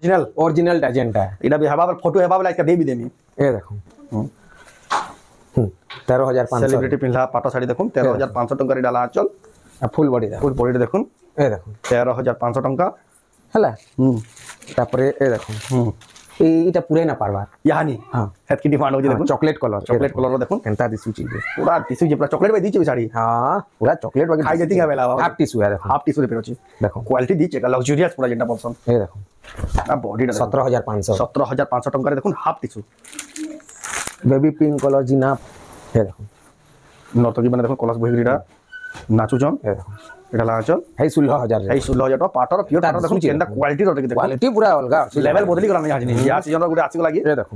Original original डाजेंटा है। इटा भी हवा पर फोटो हवा वाला इसका दे भी देमी ये देखो 13,500 सेलिब्रिटी पिंधा पाटा साड़ी देखो 13,500 टंका रे डाला चल फुल बॉडी फुल बॉडी देखो ये देखो 13,500 टंका हला तापरे ये देखो এইটা পুরাই না পারবা ইয়ানি হ্যাঁ হেত কি ডিমান্ড হচ্ছে দেখুন চকলেট কলর দেখুন কেনতা দিছু চিজ পুরা টিস্যু যে পুরা চকলেট বাই দিছে শাড়ি হ্যাঁ পুরা চকলেট বাকি খাই যেতি গাবেলা হাফ টিস্যু है देखो হাফ টিস্যু রে পেরোছি দেখো কোয়ালিটি দিছে এটা লক্সারিয়াস পুরা যেটা পছন্দ এই দেখো না বডিটা 17,500 17,500 টাকা রে দেখুন half tissue baby pink colour জিনা এই দেখো নতকি মানে দেখুন কলাস বহিরিটা নাচুজন এই দেখো এটা লাগাচল এই 16,000 এই 16,000 টাকা পাটর পিওর পাটর দেখুন কেনটা কোয়ালিটি রে দেখুন क्वालिटी पूरा अलगा लेवल बदली गला नहीं आज नहीं या सीजन गुटे आसी लागी ये देखो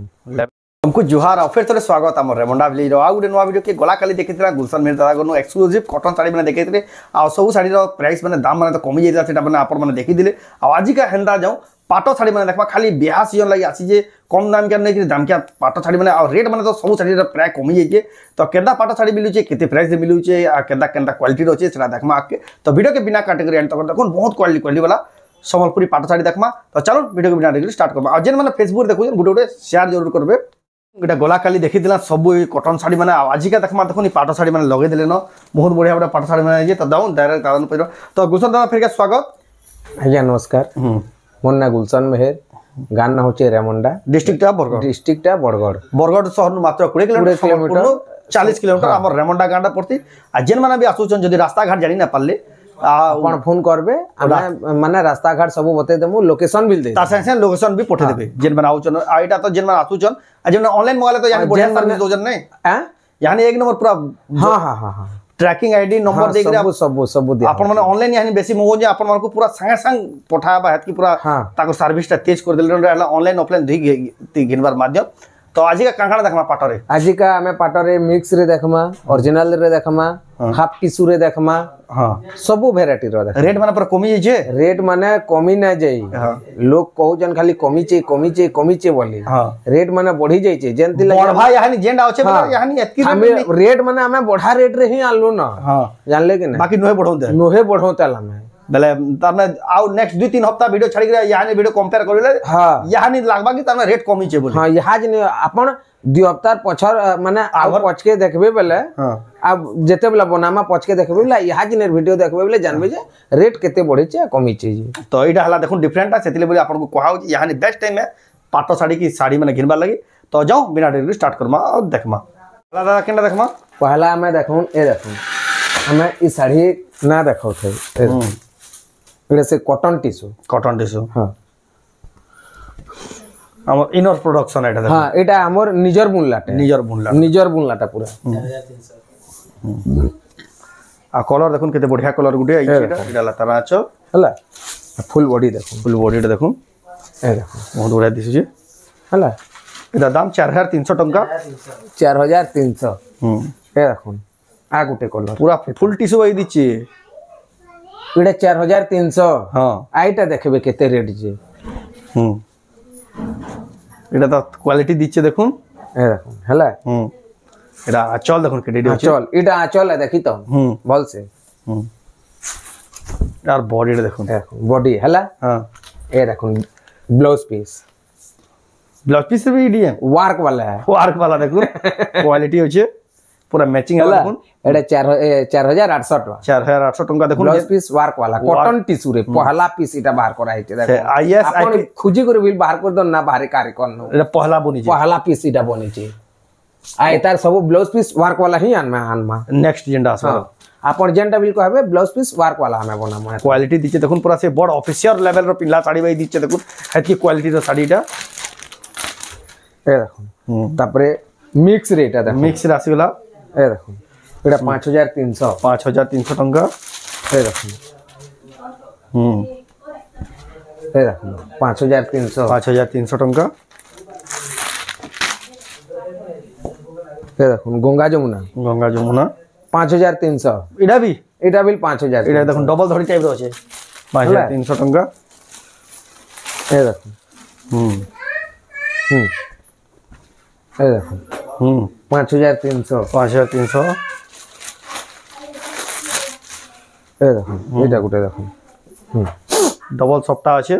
हमको जुहार और फिर थोड़े स्वागत आम रेमंडा विलेज रो आउ गुटे नवा वीडियो के गला काली देखितला गुलशन मेर दादा गनो एक्सक्लूसिव कॉटन साड़ी माने देखितले आ सब साड़ी रो प्राइस माने दाम माने तो कमी जाइला सेटा माने आपण माने देखि दिले आ आज का हेंदा जाऊ पाटो साड़ी माने देखबा खाली बियाह सीजन लागि आसी जे कम दाम के नहीं कि दाम के पाटो साड़ी माने और रेट माने तो सब साड़ी रो प्राइस कमी जाइए तो केदा पाटो साड़ी मिलुचे केते प्राइस रे मिलुचे आ केदा केदा क्वालिटी रोचे सेटा देखमा आके तो वीडियो के बिना कैटेगरी एंड तक देखो बहुत क्वालिटी वाला सम्बलपुरी पाटो साड़ी देखमा तो चलो वीडियो के बिना रेगुलर स्टार्ट करबा आ जेन माने फेसबुक देखु गुटे गुटे शेयर जरूर करबे এটা গলা কালি দেখি দিলা সব কটন শাড়ি মানে আজিকা দেখমা দেখুন পাটো শাড়ি মানে লগাই দিলে ন বহুত বড়িয়া বড়িয়া পাটো শাড়ি মানে যে তো দাও ডাইরেক্ট কারণ পড়ো তো গুলশন দাদা ফির স্বাগত আজ্ঞা নমস্কার মোর না গুলশন মেহের গান না হচ্ছে রেমন্ডা ডিস্ট্রিক্টটা বরগড় শহর মাত্র 20 কিলোমিটার 40 কিলোমিটার আমার রেমন্ডা গাঁটা পড়তি আর যেন মানে বি আসুছন যদি রাস্তা ঘাট জানি না পারলে आपण फोन करबे माने रास्ता घाट सब बते देमु लोकेशन भी दे ता संगे लोकेशन भी पठे देबे जेन बना आउचन आ एटा तो जेन बना आसुचन आ जेन ऑनलाइन मंगाले तो यानी बढ़िया सर्विस दोजन नहीं हैं यानी एक नंबर पूरा हां हां हां ट्रैकिंग आईडी नंबर देख रे सब दे आपण माने ऑनलाइन यानी बेसी मंगो जे आपण मानको पूरा संगे संग पठा बा हेत की पूरा ताको सर्विस ता तेज कर देले रहला ऑनलाइन ऑफलाइन दी गिनबार माध्यम तो आज का कांगड़ा देखमा पाटरे आज का हमें पाटरे मिक्स रे देखमा ओरिजिनल रे देखमा हाफ टिश्यू रे देखमा हां सब वैरायटी रो देख रेट माने पर कमी जे रेट माने कमी ना जाई लोग कहउजन खाली कमी चे बोली रेट माने बढ़ी जाई छे जेंति बढ़ भाई यानी जेंडा होछे यानी एतकी हमें रेट माने हमें बढ़ा रेट रे ही आनलु ना हां जानले कि ना बाकी नोहे बढ़ौते हमें बेले तारने आउ नेक्स्ट 2-3 हफ्ता वीडियो छाड़ी गया यानी वीडियो कंपेयर करले हां यानी लागबा कि तारने रेट कमी छे बोली हां यहा जने आपण 2 हफ्ता पछर माने आउ पछके देखबे बेले हां अब जेते बेला बनामा पछके देखबे बेला यहा जने वीडियो देखबे बेले जानबे जे रेट केते बढ़े छे कमी छे जी तो एटा हला देखुन डिफरेंट सेतिले बोली आपन को कहाउ यानी बेस्ट टाइम है पाटो साड़ी की साड़ी माने घिनबा लागि तो जाओ बिना डेली स्टार्ट करमा और देखमा दादा केना देखमा पहला हमें देखुन ए देखुन हमें ई साड़ी ना देखौ थे एटा से कॉटन टिश्यू हां हमर इनर प्रोडक्शन एटा हां एटा हमर निजर बुनलाटा पूरा 4300 आ कलर देखुन केते बढ़िया कलर गुटे आइछ एटा लतारा छ हला फुल बॉडी देखुन देखुन ए देखुन बहुत बढ़िया दिसु जे हला एटा दाम 4300 टंका 4300 ए देखुन आ गुटे कलर पूरा फुल टिश्यू आई दिछि एटा 4300 हां आइटा देखबे केते रेट जे এটা তো কোয়ালিটি দিচ্ছে দেখুন এই দেখুন হলা এটা আঁচল দেখুন কেটে দিচ্ছে আঁচল এটা আঁচল দেখি তো বলছে আর বডিটা দেখুন বডি হলা হ্যাঁ এই দেখুন ব্লাউজ পিস भी डिजाइन वर्क वाला देखुन क्वालिटी होचे पूरा मैचिंग है देखुन एटा 4800 टका 4800 टका देखुन ब्लाउज पीस वर्क वाला कॉटन टिश्यू रे पहला पीस इटा बाहर करा हिचे देखो आईएस आपण खुजी करे बिल बाहर कर दो ना बाहर कार्य करनो एटा पहला पीस इटा बनी छे आ एतार सब ब्लाउज पीस वर्क वाला ही आनमा नेक्स्ट जेंडा आसबा आपण जेंटा बिल कहबे ब्लाउज पीस वर्क वाला हमें बनामा क्वालिटी दिचे देखुन पूरा से बड़ ऑफिशियल लेवल रो पिल्ला साड़ी बाई दिचे देखुन हेती क्वालिटी रो साड़ीटा ए देखुन तापरे मिक्स रेट है मिक्स राशि वाला ए देखुन एटा 5300 टंका ए देखुन ए देखुन 5300 टंका ए देखुन गंगा जमुना 5300 एटा बिल 5000 एटा देखुन डबल धड़ी टाइप रो छे 5300 टंका ए देखुन ए देखुन 5300 ए देखुन एटा गुटे देखुन डबल सप्ताह আছে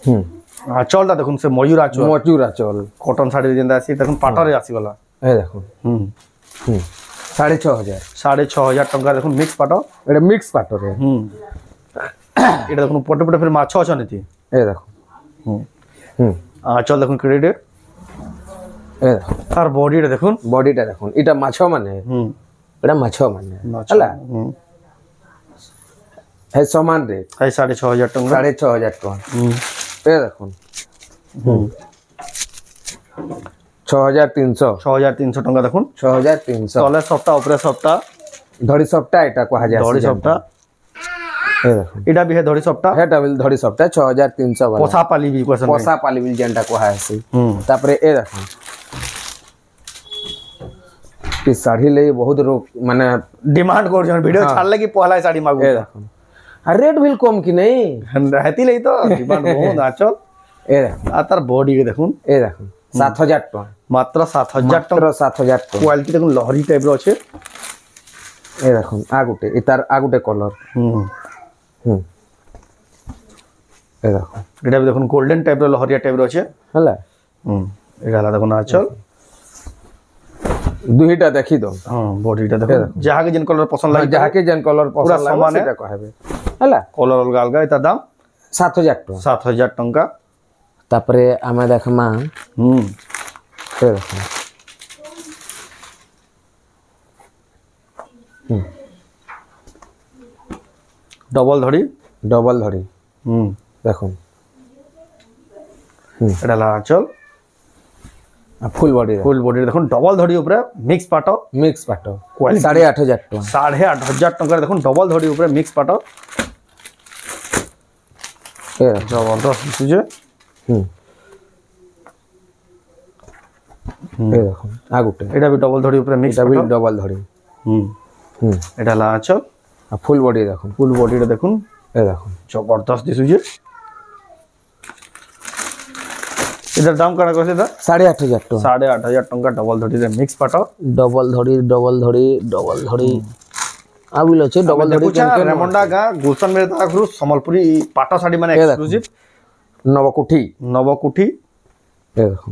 आंचलटा देखुन से मयूर आंचल कॉटन साड़ी जेंदा आसी देखुन पाटरे आसी वाला ए देखुन 6500 6500 टंका देखुन मिक्स पाट एटा मिक्स पाट रे एटा देखुन पटे पटे फिर माछ अछन एती ए देखुन आंचल देखुन क्रेडिट ए देखुन तार बॉडीटा देखुन इटा माछ माने एटा माछ माने हला है समान रेट है 6500 टंका 6500 टंका ए देखुन 6300 टंका देखुन 6300 तले सप्ताह ऊपर सप्ताह धड़ी सप्ताह एटा कहा जाय धड़ी सप्ताह ए देखुन एटा भी है धड़ी सप्ताह हेटा बिल धड़ी सप्ताह 6300 वाला पोसा पाली भी क्वेश्चन पोसा पाली बिल जेंटा कहा है तापरे ए देखुन कि साड़ी ले बहुत लोग माने डिमांड कर जन वीडियो छाड़ले कि पहला साड़ी मांगू ए देखुन आ रेट बिल कम कि नहीं रहती ले तो डिमांड बहुत आंचल ए देखुन आ तार बॉडी के देखुन ए देखुन 7000 टका मात्र 7000 टका 7000 टका क्वालिटी देखुन लहरी टाइप रो छे ए देखुन आ गुटे इ तार आ गुटे कलर ए देखुन एटा भी देखुन गोल्डन टाइप रो लहरिया टाइप रो छे हला एटा ला देखुन आंचल दुहीटा देखि दो बॉडीटा देखो जहाँ के जिन कलर पसंद लागे जहाँ के जन कलर पसंद लागे सेटा कहबे हला कलर अलगा अलगा एता दाम 7000 टका 7000 टंका तापरे आमे देखमा ए देखो डबल धड़ी देखो एटा ला आंचल फुल बॉडी देखो डबल धड़ी ऊपर मिक्स पाट क्वालिटी 8500 टका 8500 टंका देखो डबल धड़ी ऊपर मिक्स पाट ए जबरदस्त दिसुजे ए देखो आ गुटे एटा भी डबल धड़ी ऊपर मिक्स एटा भी डबल धड़ी एटा ला आंचल फुल बॉडी देखो फुल बॉडी देखो ए देखो जबरदस्त दिसुजे इधर दाम करा कैसे था 8500 टका 8500 टंका डबल धड़ी रे मिक्स पाट डबल धड़ी आबिल अछि डबल धड़ी के रेमंडा गा गुलशन मेरे दाखरु संबलपुरी पाटा साड़ी माने एक्सक्लूसिव नवकुठी ए देखो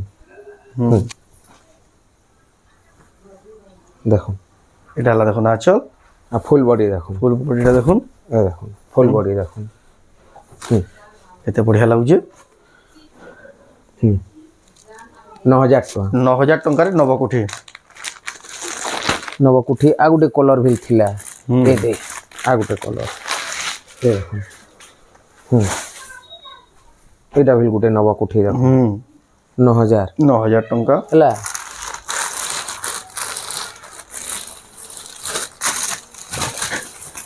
देखो एटा ला देखो आंचल आ फुल बॉडी देखो फुल बॉडीटा देखो ए देखो फुल बॉडी देखो एते बढ़िया लागुजे 9000 टका 9000 टंका रे नवकुठी आ गुटे कलर भी थिला ए दे आ गुटे कलर ए देखो एटा भी गुटे नवकुठी देखो 9000 टंका हला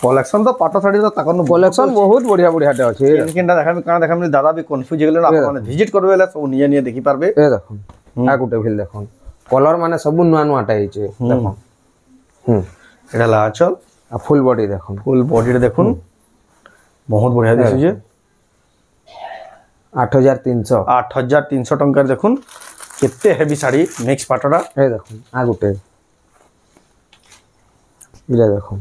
कलेक्शन तो पाटा साड़ी तो ताकन कलेक्शन बहुत बढ़िया टे अछि किनकिनटा देखाबी काना देखाबी दादा भी कंफ्यूज गेले ना आपन विजिट करबेला सब निये देखि पारबे ए देखो आ गुटे भी देखो कलर माने सब नुआ नुआटा हिचे देखो एटा ला आंचल आ फुल बॉडी देखो फुल बॉडी रे देखुन बहुत बढ़िया दिसु जे 8300 टंका देखुन केते हेवी साड़ी मिक्स पाटरा ए देखो आ गुटे इला देखो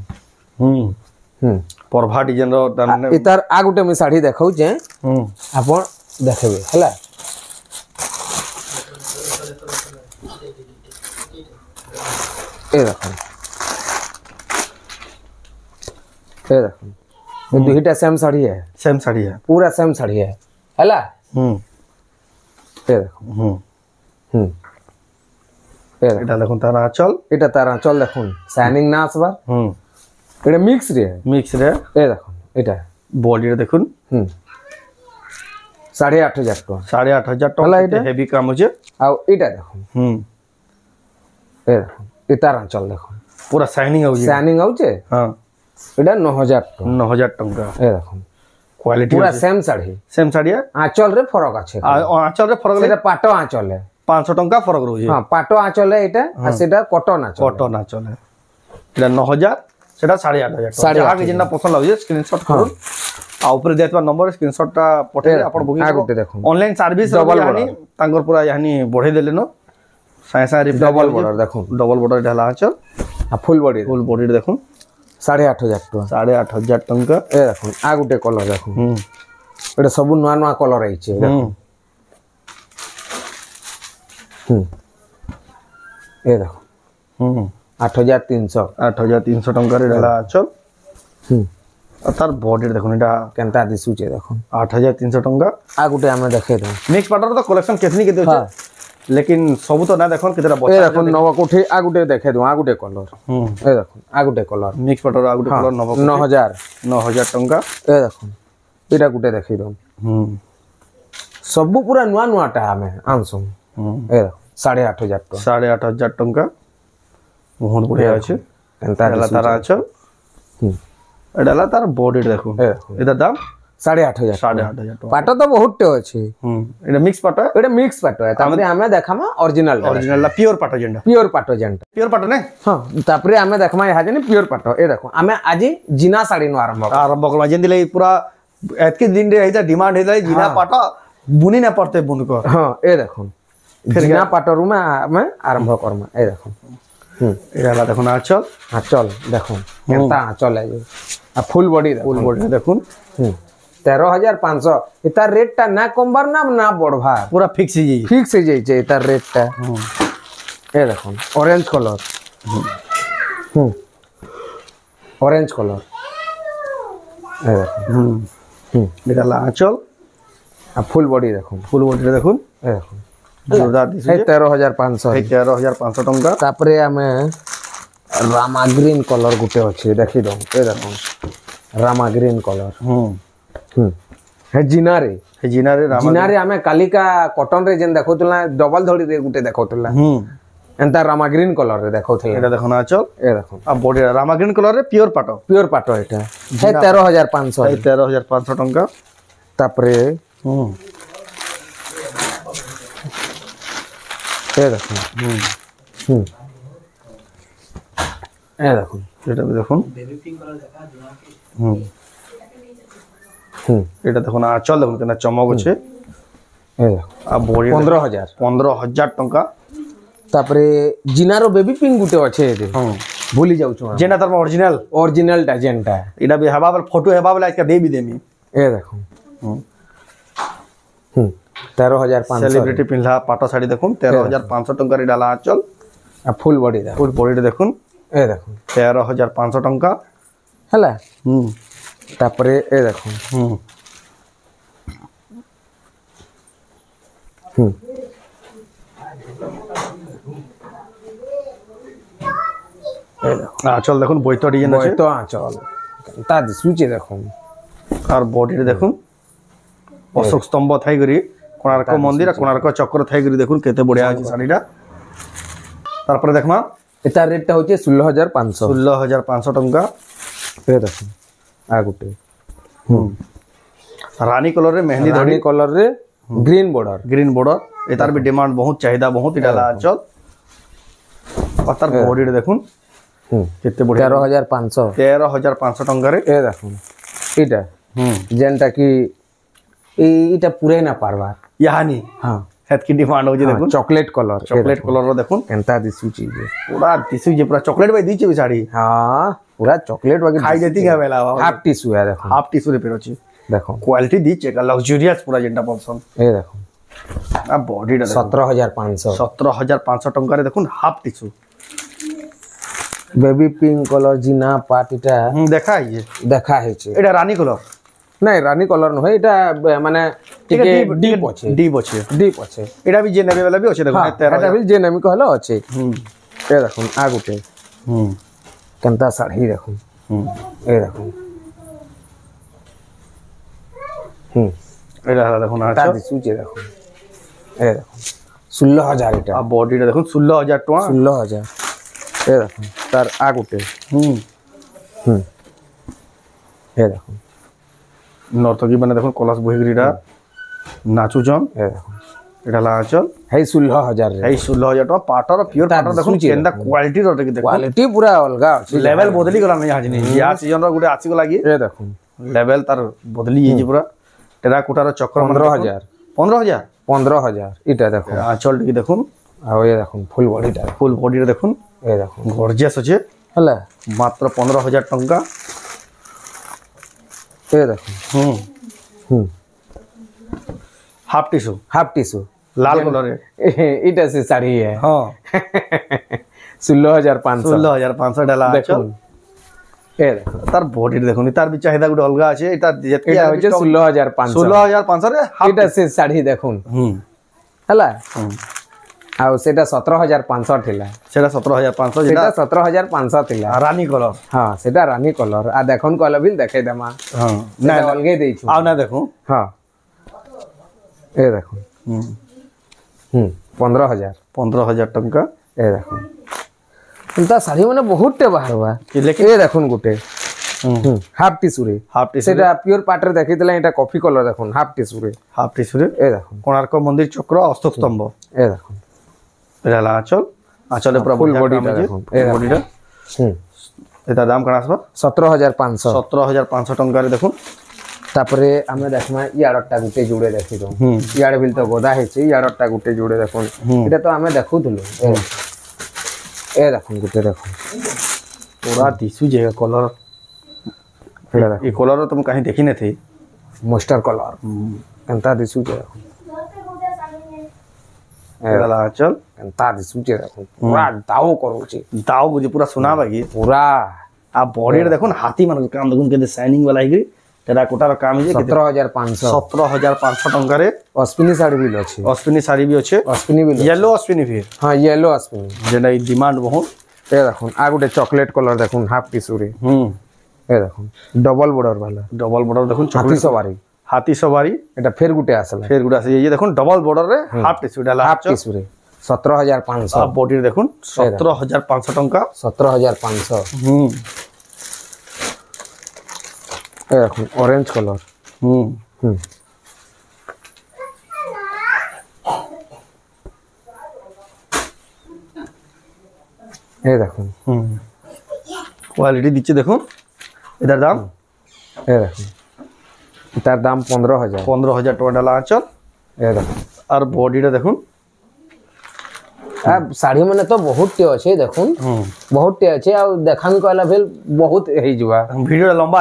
परभा डिजाइन रो दाम इतार आ गुटे में साड़ी देखौ जे आपन देखबे हला ए देखो ये दुहीटा सेम साड़ी है पूरा सेम साड़ी है हला ए देखो एटा देखो तारा आंचल देखो शाइनिंग ना आसबार एटा मिक्स रे ए देखो एटा बॉडी रे देखुन 8500 टका हेवी काम होजे आ एटा देखो ए देखो ए तार आंचल देखो पूरा शाइनिंग होजे हां एटा 9000 टका ए देखो क्वालिटी पूरा सेम साड़ी है आंचल रे फरक আছে आंचल रे फरक सेटा पाटो आंचल है 500 टंका फरक रहउजे हां पाटो आंचल है एटा आ सेटा कॉटन आंचल है एटा 9000 सेटा 8500 जहां के जिन्ना पसंद लागे स्क्रीनशॉट करू आ ऊपर देतबा नंबर स्क्रीनशॉटटा पठे आपण बुकिंग देखो ऑनलाइन सर्विस यानी तांगर पूरा यानी बढ़े देले न साय साय डबल बॉर्डर देखो डबल बॉर्डर ढाला आंचल आ फुल बॉडी देखो 8500 टका 8500 टंका ए देखो आ गुटे कलर देखो এটা সব নয়া নয়া কলর আইছে এ দেখো 8300 ଟଙ୍କାରେ ହେଲା ଆଚଲ তার বডির দেখুন এটা কেনতা দিସୁছে দেখুন 8300 টঙ্কা আর গুটে আমি দেখাই দেব মিক্স পাউডার তো কালেকশন কেতনি কেতে আছে लेकिन सब तो ना देखो कितना बच्चा देखो नवा कोठी आ गुटे देखे दो आ गुटे कलर ए देखो आ गुटे कलर मिक्स पाउडर आ गुटे कलर 9000 टंका ए देखो एटा गुटे देखै दो सब पूरा नुआ नुआटा हमें आनसु ए देखो 8500 टंका बहुत बढ़िया আছে एंता তারা আছে এডালা তার বডি দেখো এটা দাম 8500 পাটো তো বহুতটে আছে এটা মিক্স পাটো এটা মিক্স পাটো তারপরে আমি দেখামা অরিজিনাল পিওর পাটো যেটা পিওর পাটো না হ্যাঁ তারপরে আমি দেখামা ইহা জানি পিওর পাটো এ দেখো আমি আজি জিনা শাড়ি নো আরম্ভ করবা যেন দিলে পুরা এতকে দিন রে এইটা ডিমান্ড হইলাই জিনা পাটো বুনি না পড়তে বুনকো হ্যাঁ এ দেখো জিনা পাটো রুমা আমি আরম্ভ করমা এ দেখো এডালা দেখুন আচল দেখো কেনতা আচল আই আর ফুল বডি দেখুন 13500 এটার রেটটা না কমবার না বড়ভার পুরা ফিক্স হয়ে যাইছে এটার রেটটা এ দেখুন অরেঞ্জ কালার অরেঞ্জ কালার এ দেখুন এটা আঁচল আর ফুল বডি দেখুন এ দেখুন জোরদার দিছে 13500 টঙ্কা তারপরে আমি রামা গ্রিন কালার গুটে আছে দেখি দাও এ দেখুন রামা গ্রিন কালার हे जिनारे हमें कालिका कॉटन रे जेन देखौतला डबल धड़ी रे गुटे देखौतला एंता रामा ग्रीन कलर रे देखौतला एटा देखो ना चल ए देखो अब बॉडी रामा ग्रीन कलर रे प्योर पाटो एटा हे 13500 टंका तापरे ए देखो ए देखो এটা দেখুন বেবি পিঙ্ক কালার দেখা জোনা এটা দেখুন আচল দেখুন কেনা চমক আছে আর বডি 15000 টঙ্কা তারপরে জিনারো বেবি পিঙ্ক গুটে আছে এতে ভুলি যাউছ যেটা তার অরিজিনালটা যেনটা এটা বি হেবা ফটো হেবা বলে আজকে দেবি দেমি এ দেখুন 13500 সেলিব্রিটি পিনলা পাটো শাড়ি দেখুন 13500 টঙ্কার ডালা আচল আর ফুল বডিটা দেখুন এ দেখুন 13500 টঙ্কা হলা তারপরে এ দেখুন আঁচল দেখুন বইতো ডিজাইন আছে বইতো আঁচল তা দিসুচে দেখুন আর বডিটা দেখুন অশোক স্তম্ভ থাই করি কোণার্ক মন্দির আর কোণার্ক চক্র থাই করি দেখুন কেতে বড়িয়া আছে শাড়িটা তারপরে দেখমা এটা রেটটা হচ্ছে 16500 টঙ্কা এ দেখুন আর গুটে रानी कलर रे मेहंदी रानी कलर रे ग्रीन बॉर्डर एतार भी डिमांड बहुत चाहिदा बहुत इडाला आचल और तार बॉडी देखुन केते बढ़िया 13500 टंका रे ए देखुन एटा जेनटा की एटा पूरे ना पारबार यानी हां हेत की डिमांड हो जे देखुन चॉकलेट कलर रो देखुन केनता दिसु चीज पूरा चॉकलेट भाई दीचे बिचारी हां पूरा चॉकलेट वगे खाई देती क्या बेला हाफ टिश्यू है देखो हाफ टिश्यू रे पेरो छी देखो क्वालिटी दीचे का लग्जरियस पूरा जेंटा पसंद ए देखो आ बॉडी 17500 टंका रे देखुन half tissue baby pink colour जिना पाटिटा देखा है एटा रानी कलर नहीं रानी कलर न है एटा माने टिके डीप আছে एटा भी जे नेबे वाला भी আছে देखो एटा भी जे नेमी कहलो আছে ए देखो आ गुटे केनता साड़ी देखो ए देखो एटा देखो ना ता दिसुचे देखो ए देखो 16000 एटा आ बॉडीटा देखो 16000 टका 16000 ए देखो तार आ गुटे ए देखो नर्तकी माने देखो कलश बहिगरीटा नाचू जन ए देखो एटा लाचल है 16000 है 16000 टका पाटर प्योर पाटर देखो केंदा क्वालिटी रो देखो क्वालिटी पूरा अलगा अछि लेवल बदली गला नहीं आज नहीं या सीजन रो गुटे आसी गला की ए देखो लेवल तार बदली जे पूरा टेराकोटा रो चक्र 15000 इटा देखो आचल टी देखो आ ये देखो फुल बॉडी रे देखो ए देखो गॉर्जियस अछि हला मात्र 15000 टका ए देखो हाफ टिश्यू लाल कलर इटा से साड़ी है हाँ 16,500 डाला देखो ए देखो तार बॉडी देखो तार भी चाहिदा गुटे अलगा আছে এটা এটা হচ্ছে 16,500 16,500 রে এটা से साड़ी देखो हला आ सेटा 17,500 थिला সেটা 17,500 যেটা सेटा 17,500 थिला রানী কলর हां सेटा रानी कलर आ देखन कलर भी देखे दमा हां ना अलगे देछु आउ ना देखो हां ए देखो 15,000 टंका ए देखो ता साड़ी माने बहुत टे बाहर बा लेकिन ए देखन गुटे हाफ टिश्यू रे सेटा प्योर पाटर देखितला एटा कॉफी कलर देखन हाफ टिश्यू रे ए देखो कोणार्क मंदिर चक्र अशोक स्तंभ ए देखो এলা আঁচলে পুরা ফুল বডিটা দেখুন এই বডিটা এটা দাম কানা আসবা 17,500 17,500 টঙ্কারে দেখুন তারপরে আমরা দেখমা ইয়াড়টা গুটে জুড়ে দেখি তো ইয়াড় বিল তো গোদা হইছে ইয়াড়টা গুটে জুড়ে দেখুন এটা তো আমি দেখুতলু এ দেখুন গুটে দেখুন पूरा दिसु जे कलर ये कलर तुम कहीं देखी न थी मास्टर कलर कंता दिसु जे एला चल कंता दिसु जे देखुन पूरा दाव करू छी दाव बुझे पूरा सुना बागी पूरा आ बॉडी रे देखुन हाथी मन काम देखुन के शाइनिंग वाला है टेराकोटा रो काम जे 17,500 टंका रे अश्विनी साड़ी भी अछि अश्विनी साड़ी भी अछि अश्विनी भी येलो अश्विनी भी हां येलो अश्विनी जेना डिमांड बहुत ए देखुन आ गुटे चॉकलेट कलर देखुन हाफ टिश्यू रे ए देखुन डबल बॉर्डर वाला देखुन हाथी सवारी এটা ফের গুটে আসলে ফের গুটে আসে এই দেখুন ডবল বর্ডার রে হাফ টিস্যু ডালা হাফ টিস্যু রে 17,500 বডি দেখুন 17,500 টঙ্কা 17,500 এই দেখুন অরেঞ্জ কালার এই দেখুন কোয়ালিটি দিচ্ছে দেখুন এটার দাম এই দেখুন এটার দাম 15,000 টাকা ডালা আঁচল এই দেখুন আর বডিটা দেখুন শাড়ি মানে তো বহুত टे আছে দেখুন বহুত टे আছে আর দেখামি কইলা ফেল বহুত হেই যবা ভিডিও লম্বা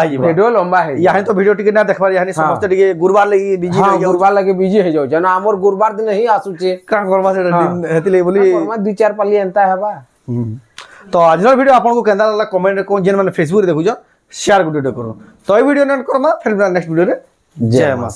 হেই ইয়াহে তো ভিডিও টিকে না দেখবার ইয়াহে সমস্ত টিকে গুরবার লাগি বিজি হই যাও গুরবার লাগি বিজি হই যাও জানা আমর গুরবার দিন হি আসুছে কা করবা সেটা দিন হেতিলে বলি করমা 2-4 পালি এন্তা হেবা তো আজর ভিডিও आपन को केंदा लागला कमेंट को जेन माने फेसबुक रे देखु जो शेयर गुडे करो तो ए वीडियो नेट करमा फिर नेक्स्ट वीडियो रे जय मां